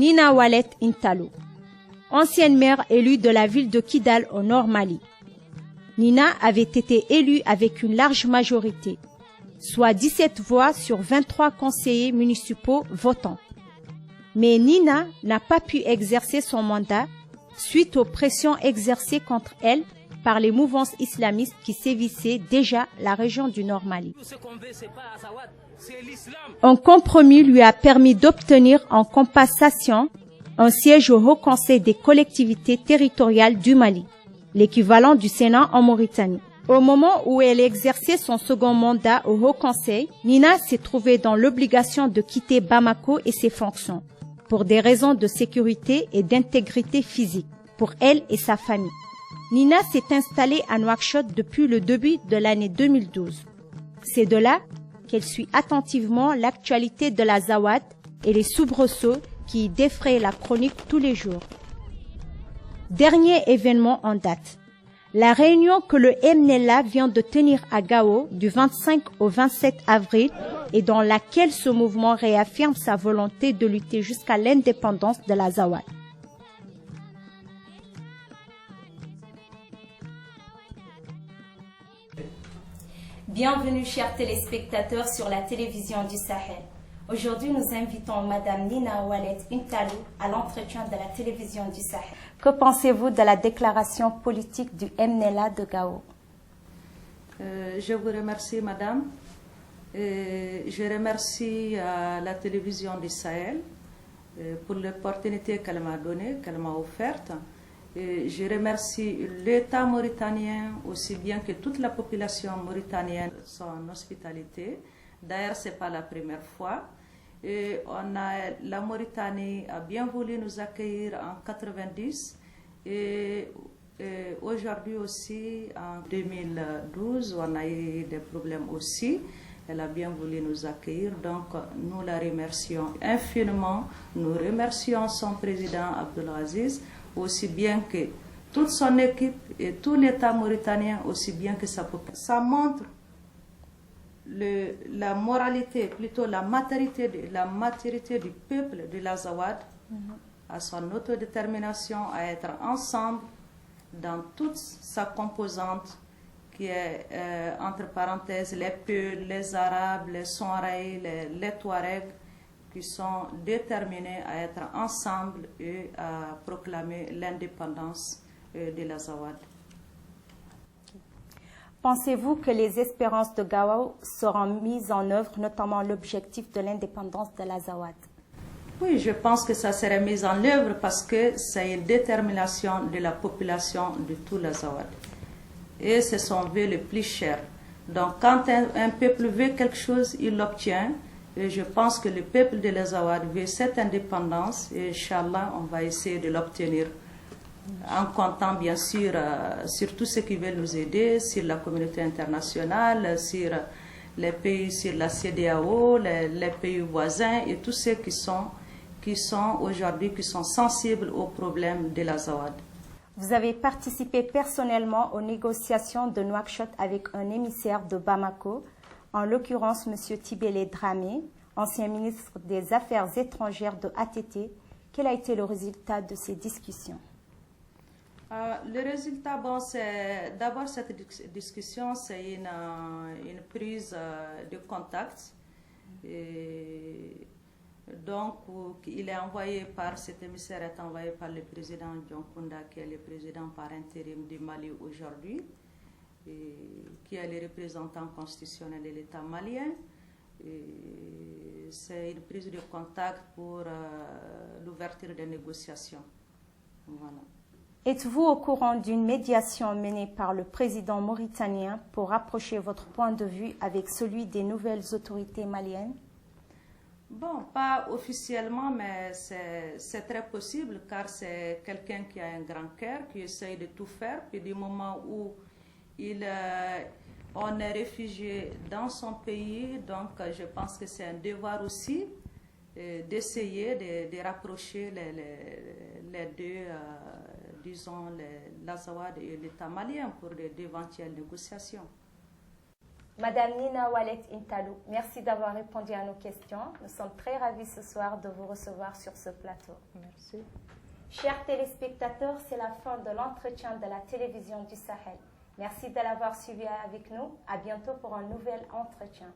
Nina Wallet Intalo, ancienne maire élue de la ville de Kidal au Nord Mali. Nina avait été élue avec une large majorité, soit 17 voix sur 23 conseillers municipaux votants. Mais Nina n'a pas pu exercer son mandat suite aux pressions exercées contre elle par les mouvances islamistes qui sévissaient déjà la région du Nord Mali. Un compromis lui a permis d'obtenir en compensation un siège au Haut Conseil des collectivités territoriales du Mali, l'équivalent du Sénat en Mauritanie. Au moment où elle exerçait son second mandat au Haut Conseil, Nina s'est trouvée dans l'obligation de quitter Bamako et ses fonctions, pour des raisons de sécurité et d'intégrité physique, pour elle et sa famille. Nina s'est installée à Nouakchott depuis le début de l'année 2012. C'est de là qu'elle suit attentivement l'actualité de la Zawad et les soubresauts qui y défrayent la chronique tous les jours. Dernier événement en date. La réunion que le MNLA vient de tenir à Gao du 25 au 27 avril et dans laquelle ce mouvement réaffirme sa volonté de lutter jusqu'à l'indépendance de la Zawad. Bienvenue chers téléspectateurs sur la télévision du Sahel. Aujourd'hui, nous invitons Madame Nina Wallet Intalo à l'entretien de la télévision du Sahel. Que pensez-vous de la déclaration politique du MNLA de Gao? Je vous remercie, Madame. Je remercie la télévision du Sahel pour l'opportunité qu'elle m'a donnée, qu'elle m'a offerte. Je remercie l'État mauritanien aussi bien que toute la population mauritanienne de son hospitalité. D'ailleurs, ce n'est pas la première fois. La Mauritanie a bien voulu nous accueillir en 90 et aujourd'hui aussi en 2012 on a eu des problèmes aussi. Elle a bien voulu nous accueillir, donc nous la remercions infiniment. Nous remercions son président Abdelaziz, aussi bien que toute son équipe et tout l'État mauritanien, aussi bien que sa population. Ça montre la moralité, plutôt la maturité du peuple de la Zawad, à son autodétermination à être ensemble dans toute sa composante qui est, entre parenthèses, les Peuls, les Arabes, les Sonraïs, les Touaregs, qui sont déterminés à être ensemble et à proclamer l'indépendance de la Zawad. Pensez-vous que les espérances de Gao seront mises en œuvre, notamment l'objectif de l'indépendance de la Zawad? Oui, je pense que ça serait mis en œuvre parce que c'est une détermination de la population de tout la Zawad. Et c'est son vœu le plus cher. Donc quand un peuple veut quelque chose, il l'obtient. Et je pense que le peuple de la Zawad veut cette indépendance et Inch'Allah, on va essayer de l'obtenir. En comptant bien sûr sur tous ceux qui veulent nous aider, sur la communauté internationale, sur les pays, sur la CEDEAO, les pays voisins et tous ceux qui sont aujourd'hui sensibles aux problèmes de la Zawad. Vous avez participé personnellement aux négociations de Nouakchott avec un émissaire de Bamako, en l'occurrence M. Tibélé Dramé, ancien ministre des Affaires étrangères de ATT. Quel a été le résultat de ces discussions? Le résultat, bon, c'est d'abord cette discussion, c'est une prise de contact. Et donc, il est envoyé par, cet émissaire est envoyé par le président John Kounda, qui est le président par intérim du Mali aujourd'hui, qui est le représentant constitutionnel de l'État malien. C'est une prise de contact pour l'ouverture des négociations. Voilà. Êtes-vous au courant d'une médiation menée par le président mauritanien pour rapprocher votre point de vue avec celui des nouvelles autorités maliennes? Bon, pas officiellement, mais c'est très possible car c'est quelqu'un qui a un grand cœur, qui essaye de tout faire. Puis du moment où on est réfugié dans son pays, donc je pense que c'est un devoir aussi d'essayer de rapprocher les deux, disons, la Zawad et l'État malien pour d'éventuelles négociations. Madame Nina Wallet Intalou, merci d'avoir répondu à nos questions. Nous sommes très ravis ce soir de vous recevoir sur ce plateau. Merci. Chers téléspectateurs, c'est la fin de l'entretien de la télévision du Sahel. Merci de l'avoir suivi avec nous. À bientôt pour un nouvel entretien.